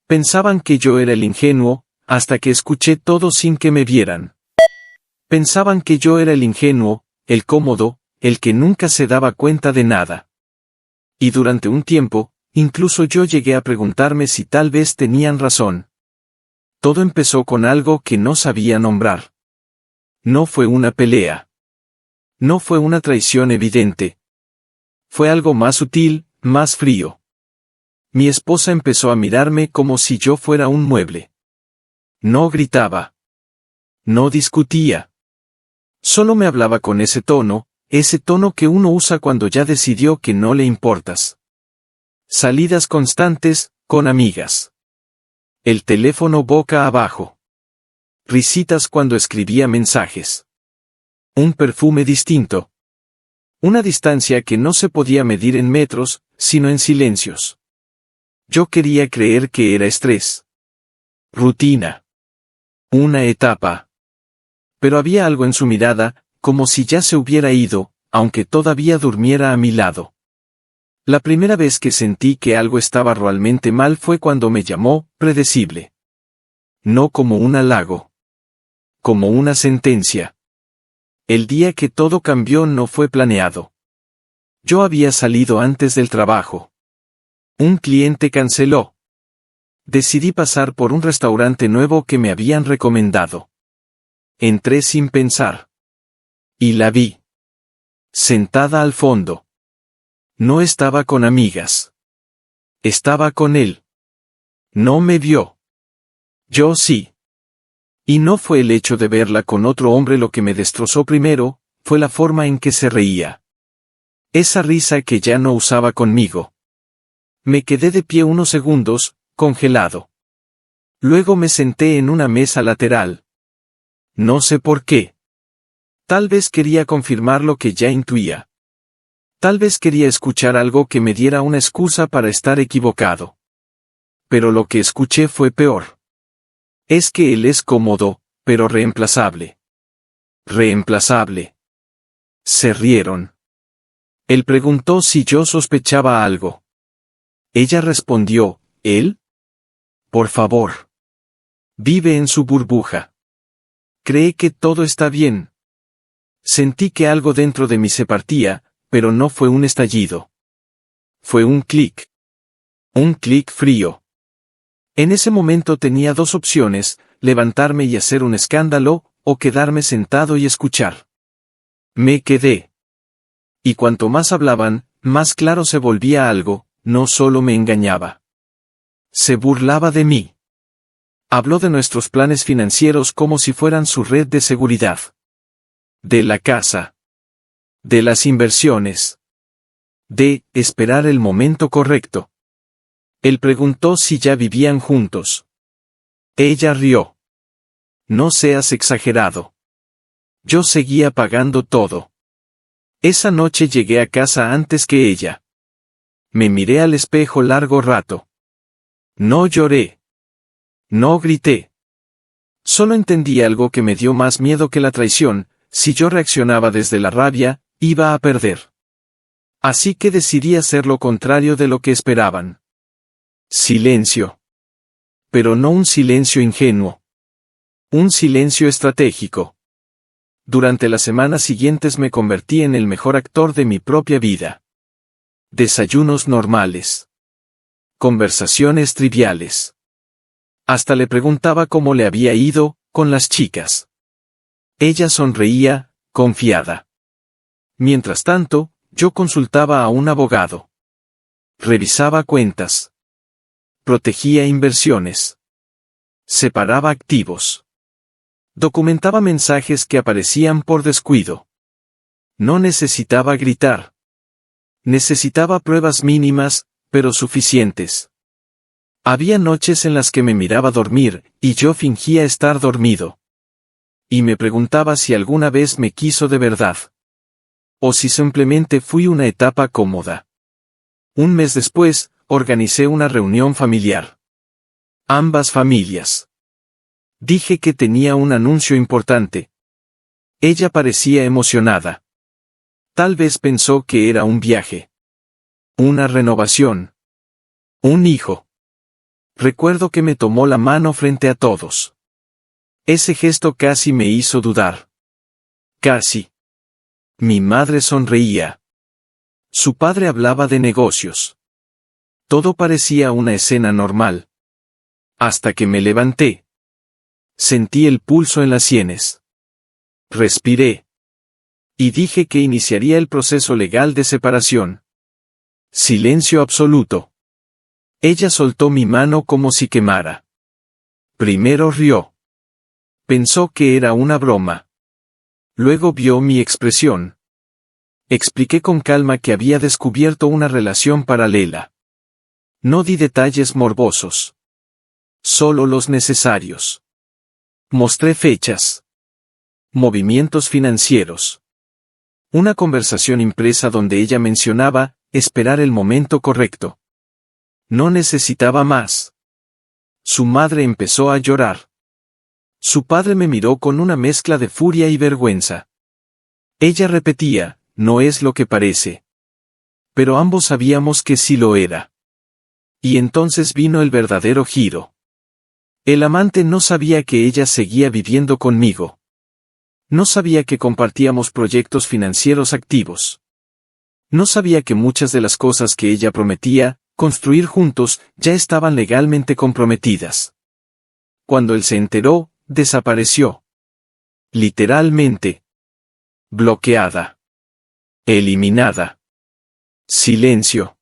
Pensaban que yo era el ingenuo, hasta que escuché todo sin que me vieran. Pensaban que yo era el ingenuo, el cómodo, el que nunca se daba cuenta de nada. Y durante un tiempo, incluso yo llegué a preguntarme si tal vez tenían razón. Todo empezó con algo que no sabía nombrar. No fue una pelea. No fue una traición evidente. Fue algo más sutil, más frío. Mi esposa empezó a mirarme como si yo fuera un mueble. No gritaba. No discutía. Solo me hablaba con ese tono que uno usa cuando ya decidió que no le importas. Salidas constantes, con amigas. El teléfono boca abajo. Risitas cuando escribía mensajes. Un perfume distinto. Una distancia que no se podía medir en metros, sino en silencios. Yo quería creer que era estrés. Rutina. Una etapa. Pero había algo en su mirada, como si ya se hubiera ido, aunque todavía durmiera a mi lado. La primera vez que sentí que algo estaba realmente mal fue cuando me llamó, predecible. No como un halago. Como una sentencia. El día que todo cambió no fue planeado. Yo había salido antes del trabajo. Un cliente canceló. Decidí pasar por un restaurante nuevo que me habían recomendado. Entré sin pensar. Y la vi. Sentada al fondo. No estaba con amigas. Estaba con él. No me vio. Yo sí. Y no fue el hecho de verla con otro hombre lo que me destrozó primero, fue la forma en que se reía. Esa risa que ya no usaba conmigo. Me quedé de pie unos segundos, congelado. Luego me senté en una mesa lateral. No sé por qué. Tal vez quería confirmar lo que ya intuía. Tal vez quería escuchar algo que me diera una excusa para estar equivocado. Pero lo que escuché fue peor. Es que él es cómodo, pero reemplazable. Reemplazable. Se rieron. Él preguntó si yo sospechaba algo. Ella respondió, ¿él? Por favor. Vive en su burbuja. Cree que todo está bien. Sentí que algo dentro de mí se partía, pero no fue un estallido. Fue un clic. Un clic frío. En ese momento tenía dos opciones, levantarme y hacer un escándalo, o quedarme sentado y escuchar. Me quedé. Y cuanto más hablaban, más claro se volvía algo, no solo me engañaba. Se burlaba de mí. Habló de nuestros planes financieros como si fueran su red de seguridad. De la casa. De las inversiones. De esperar el momento correcto. Él preguntó si ya vivían juntos. Ella rió. No seas exagerado. Yo seguía pagando todo. Esa noche llegué a casa antes que ella. Me miré al espejo largo rato. No lloré. No grité. Solo entendí algo que me dio más miedo que la traición: si yo reaccionaba desde la rabia, iba a perder. Así que decidí hacer lo contrario de lo que esperaban. Silencio. Pero no un silencio ingenuo. Un silencio estratégico. Durante las semanas siguientes me convertí en el mejor actor de mi propia vida. Desayunos normales. Conversaciones triviales. Hasta le preguntaba cómo le había ido, con las chicas. Ella sonreía, confiada. Mientras tanto, yo consultaba a un abogado. Revisaba cuentas. Protegía inversiones. Separaba activos. Documentaba mensajes que aparecían por descuido. No necesitaba gritar. Necesitaba pruebas mínimas, pero suficientes. Había noches en las que me miraba dormir, y yo fingía estar dormido. Y me preguntaba si alguna vez me quiso de verdad. O si simplemente fui una etapa cómoda. Un mes después, organicé una reunión familiar. Ambas familias. Dije que tenía un anuncio importante. Ella parecía emocionada. Tal vez pensó que era un viaje. Una renovación. Un hijo. Recuerdo que me tomó la mano frente a todos. Ese gesto casi me hizo dudar. Casi. Mi madre sonreía. Su padre hablaba de negocios. Todo parecía una escena normal. Hasta que me levanté. Sentí el pulso en las sienes. Respiré. Y dije que iniciaría el proceso legal de separación. Silencio absoluto. Ella soltó mi mano como si quemara. Primero rió. Pensó que era una broma. Luego vio mi expresión. Expliqué con calma que había descubierto una relación paralela. No di detalles morbosos. Solo los necesarios. Mostré fechas. Movimientos financieros. Una conversación impresa donde ella mencionaba esperar el momento correcto. No necesitaba más. Su madre empezó a llorar. Su padre me miró con una mezcla de furia y vergüenza. Ella repetía, no es lo que parece. Pero ambos sabíamos que sí lo era. Y entonces vino el verdadero giro. El amante no sabía que ella seguía viviendo conmigo. No sabía que compartíamos proyectos financieros activos. No sabía que muchas de las cosas que ella prometía construir juntos ya estaban legalmente comprometidas. Cuando él se enteró, desapareció. Literalmente. Bloqueada. Eliminada. Silencio.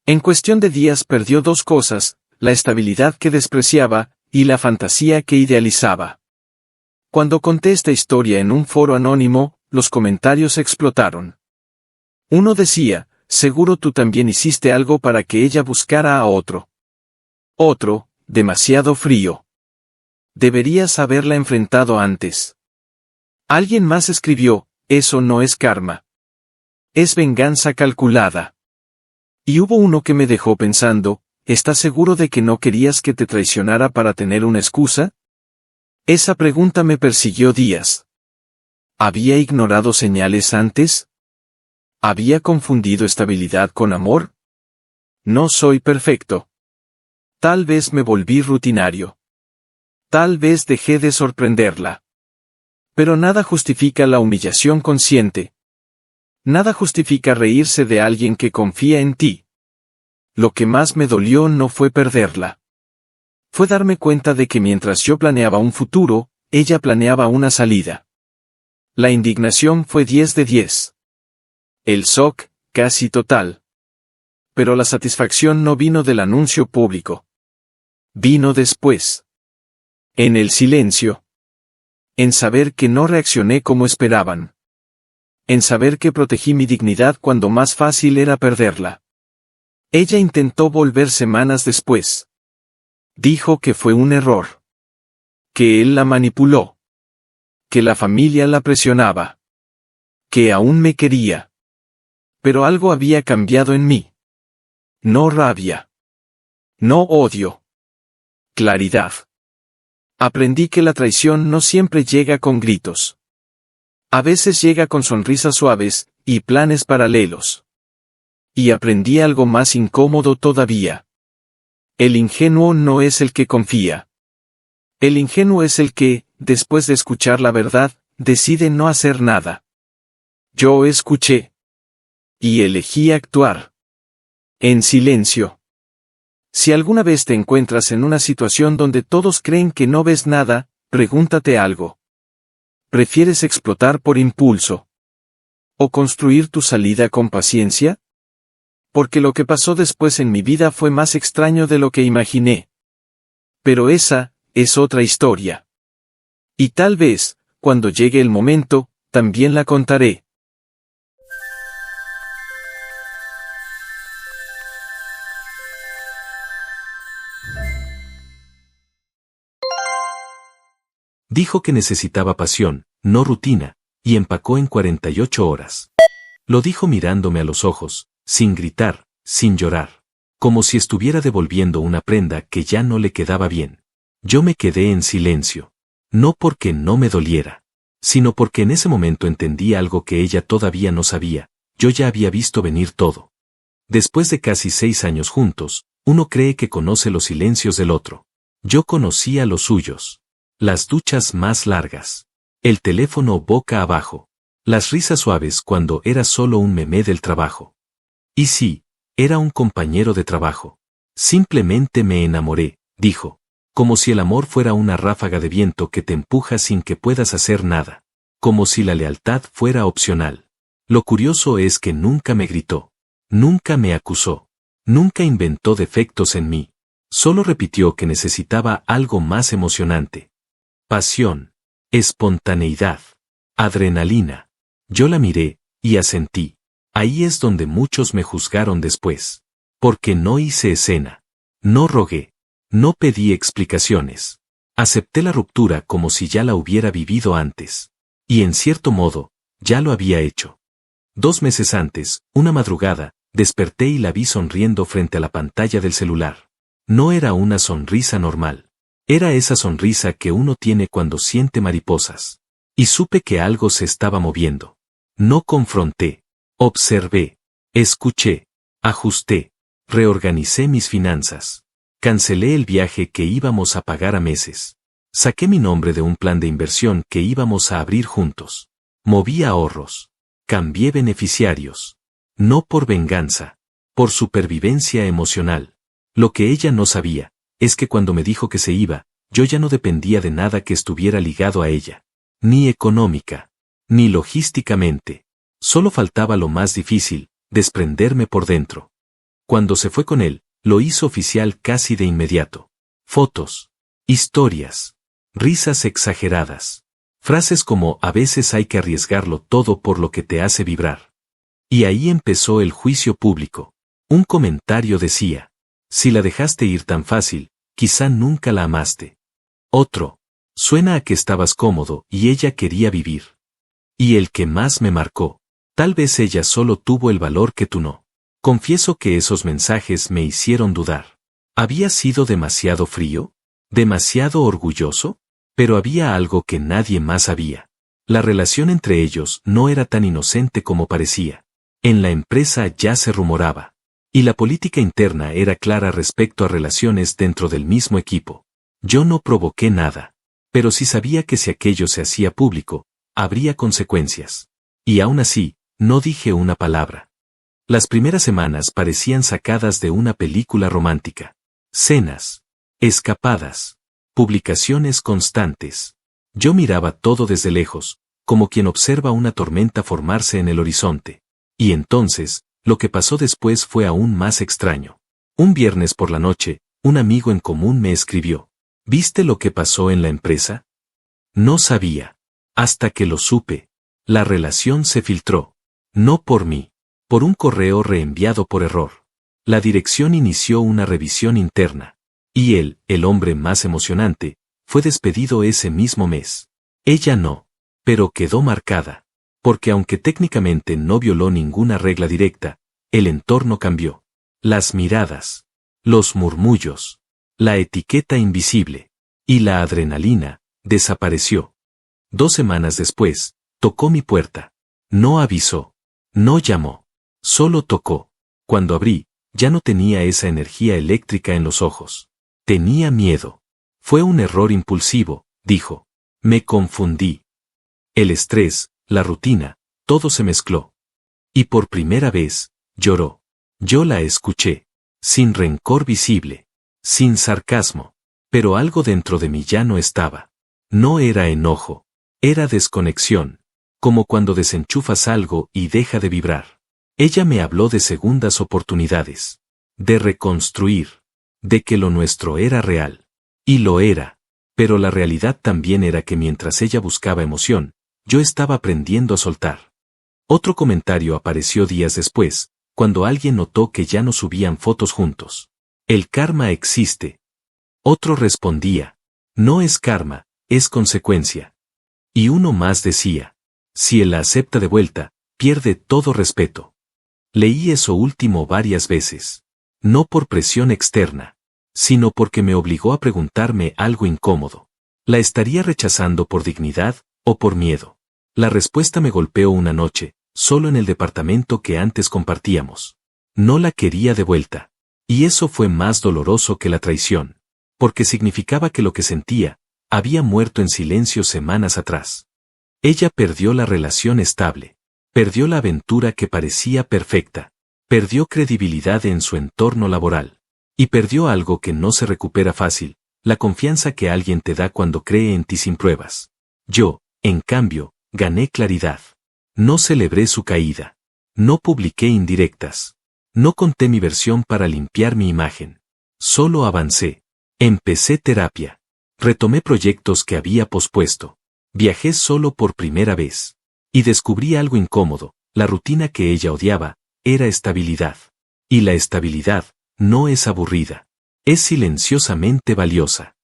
En cuestión de días perdió dos cosas, la estabilidad que despreciaba, y la fantasía que idealizaba. Cuando conté esta historia en un foro anónimo, los comentarios explotaron. Uno decía, seguro tú también hiciste algo para que ella buscara a otro. Otro, demasiado frío. Deberías haberla enfrentado antes. Alguien más escribió, eso no es karma. Es venganza calculada. Y hubo uno que me dejó pensando, ¿estás seguro de que no querías que te traicionara para tener una excusa? Esa pregunta me persiguió días. ¿Había ignorado señales antes? ¿Había confundido estabilidad con amor? No soy perfecto. Tal vez me volví rutinario. Tal vez dejé de sorprenderla. Pero nada justifica la humillación consciente. Nada justifica reírse de alguien que confía en ti. Lo que más me dolió no fue perderla. Fue darme cuenta de que mientras yo planeaba un futuro, ella planeaba una salida. La indignación fue 10 de 10. El shock, casi total. Pero la satisfacción no vino del anuncio público. Vino después. En el silencio. En saber que no reaccioné como esperaban. En saber que protegí mi dignidad cuando más fácil era perderla. Ella intentó volver semanas después. Dijo que fue un error. Que él la manipuló. Que la familia la presionaba. Que aún me quería. Pero algo había cambiado en mí. No rabia. No odio. Claridad. Aprendí que la traición no siempre llega con gritos. A veces llega con sonrisas suaves, y planes paralelos. Y aprendí algo más incómodo todavía. El ingenuo no es el que confía. El ingenuo es el que, después de escuchar la verdad, decide no hacer nada. Yo escuché. Y elegí actuar. En silencio. Si alguna vez te encuentras en una situación donde todos creen que no ves nada, pregúntate algo. ¿Prefieres explotar por impulso? ¿O construir tu salida con paciencia? Porque lo que pasó después en mi vida fue más extraño de lo que imaginé. Pero esa, es otra historia. Y tal vez, cuando llegue el momento, también la contaré. Dijo que necesitaba pasión, no rutina, y empacó en 48 horas. Lo dijo mirándome a los ojos, sin gritar, sin llorar. Como si estuviera devolviendo una prenda que ya no le quedaba bien. Yo me quedé en silencio. No porque no me doliera, sino porque en ese momento entendí algo que ella todavía no sabía. Yo ya había visto venir todo. Después de casi 6 años juntos, Uno cree que conoce los silencios del otro. Yo conocía los suyos. Las duchas más largas. El teléfono boca abajo. Las risas suaves cuando era solo un memé del trabajo. Y sí, era un compañero de trabajo. Simplemente me enamoré, dijo. Como si el amor fuera una ráfaga de viento que te empuja sin que puedas hacer nada. Como si la lealtad fuera opcional. Lo curioso es que nunca me gritó. Nunca me acusó. Nunca inventó defectos en mí. Solo repitió que necesitaba algo más emocionante. Pasión. Espontaneidad. Adrenalina. Yo la miré, y asentí. Ahí es donde muchos me juzgaron después. Porque no hice escena. No rogué. No pedí explicaciones. Acepté la ruptura como si ya la hubiera vivido antes. Y en cierto modo, ya lo había hecho. 2 meses antes, una madrugada, desperté y la vi sonriendo frente a la pantalla del celular. No era una sonrisa normal. Era esa sonrisa que uno tiene cuando siente mariposas. Y supe que algo se estaba moviendo. No confronté. Observé. Escuché. Ajusté. Reorganicé mis finanzas. Cancelé el viaje que íbamos a pagar a meses. Saqué mi nombre de un plan de inversión que íbamos a abrir juntos. Moví ahorros. Cambié beneficiarios. No por venganza. Por supervivencia emocional. Lo que ella no sabía, es que cuando me dijo que se iba, yo ya no dependía de nada que estuviera ligado a ella. Ni económica. Ni logísticamente. Solo faltaba lo más difícil, desprenderme por dentro. Cuando se fue con él, lo hizo oficial casi de inmediato. Fotos. Historias. Risas exageradas. Frases como a veces hay que arriesgarlo todo por lo que te hace vibrar. Y ahí empezó el juicio público. Un comentario decía: si la dejaste ir tan fácil, quizá nunca la amaste. Otro: suena a que estabas cómodo y ella quería vivir. Y el que más me marcó: tal vez ella solo tuvo el valor que tú no. Confieso que esos mensajes me hicieron dudar. ¿Había sido demasiado frío? ¿Demasiado orgulloso? Pero había algo que nadie más sabía. La relación entre ellos no era tan inocente como parecía. En la empresa ya se rumoraba. Y la política interna era clara respecto a relaciones dentro del mismo equipo. Yo no provoqué nada. Pero sí sabía que si aquello se hacía público, habría consecuencias. Y aún así, no dije una palabra. Las primeras semanas parecían sacadas de una película romántica. Cenas. Escapadas. Publicaciones constantes. Yo miraba todo desde lejos, como quien observa una tormenta formarse en el horizonte. Y entonces, lo que pasó después fue aún más extraño. Un viernes por la noche, un amigo en común me escribió: ¿viste lo que pasó en la empresa? No sabía. Hasta que lo supe. La relación se filtró. No por mí. Por un correo reenviado por error. La dirección inició una revisión interna. Y él, el hombre más emocionante, fue despedido ese mismo mes. Ella no. Pero quedó marcada. Porque aunque técnicamente no violó ninguna regla directa, el entorno cambió. Las miradas. Los murmullos. La etiqueta invisible. Y la adrenalina, desapareció. 2 semanas después, tocó mi puerta. No avisó. No llamó. Solo tocó. Cuando abrí, ya no tenía esa energía eléctrica en los ojos. Tenía miedo. Fue un error impulsivo, dijo. Me confundí. El estrés, la rutina, todo se mezcló. Y por primera vez, lloró. Yo la escuché. Sin rencor visible. Sin sarcasmo. Pero algo dentro de mí ya no estaba. No era enojo. Era desconexión. Como cuando desenchufas algo y deja de vibrar. Ella me habló de segundas oportunidades. De reconstruir. De que lo nuestro era real. Y lo era. Pero la realidad también era que mientras ella buscaba emoción, yo estaba aprendiendo a soltar. Otro comentario apareció días después, cuando alguien notó que ya no subían fotos juntos. El karma existe. Otro respondía: no es karma, es consecuencia. Y uno más decía: si él la acepta de vuelta, pierde todo respeto. Leí eso último varias veces. No por presión externa, sino porque me obligó a preguntarme algo incómodo. ¿La estaría rechazando por dignidad o por miedo? La respuesta me golpeó una noche, solo en el departamento que antes compartíamos. No la quería de vuelta. Y eso fue más doloroso que la traición, porque significaba que lo que sentía había muerto en silencio semanas atrás. Ella perdió la relación estable, perdió la aventura que parecía perfecta, perdió credibilidad en su entorno laboral, y perdió algo que no se recupera fácil, la confianza que alguien te da cuando cree en ti sin pruebas. Yo, en cambio, gané claridad. No celebré su caída. No publiqué indirectas. No conté mi versión para limpiar mi imagen. Solo avancé. Empecé terapia. Retomé proyectos que había pospuesto. Viajé solo por primera vez. Y descubrí algo incómodo. La rutina que ella odiaba era estabilidad. Y la estabilidad no es aburrida. Es silenciosamente valiosa.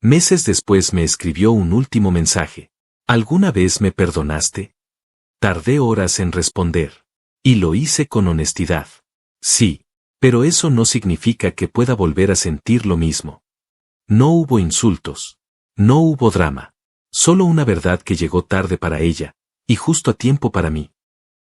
Meses después me escribió un último mensaje. ¿Alguna vez me perdonaste? Tardé horas en responder. Y lo hice con honestidad. Sí, pero eso no significa que pueda volver a sentir lo mismo. No hubo insultos. No hubo drama. Solo una verdad que llegó tarde para ella, y justo a tiempo para mí.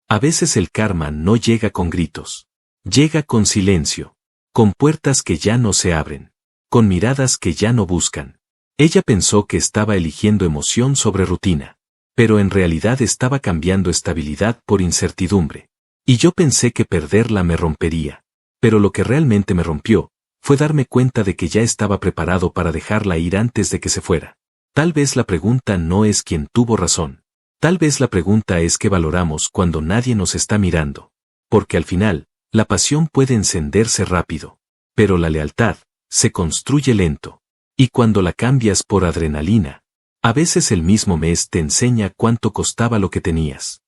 A veces el karma no llega con gritos. Llega con silencio. Con puertas que ya no se abren. Con miradas que ya no buscan. Ella pensó que estaba eligiendo emoción sobre rutina. Pero en realidad estaba cambiando estabilidad por incertidumbre. Y yo pensé que perderla me rompería. Pero lo que realmente me rompió fue darme cuenta de que ya estaba preparado para dejarla ir antes de que se fuera. Tal vez la pregunta no es quién tuvo razón. Tal vez la pregunta es qué valoramos cuando nadie nos está mirando. Porque al final, la pasión puede encenderse rápido. Pero la lealtad se construye lento. Y cuando la cambias por adrenalina, a veces el mismo mes te enseña cuánto costaba lo que tenías.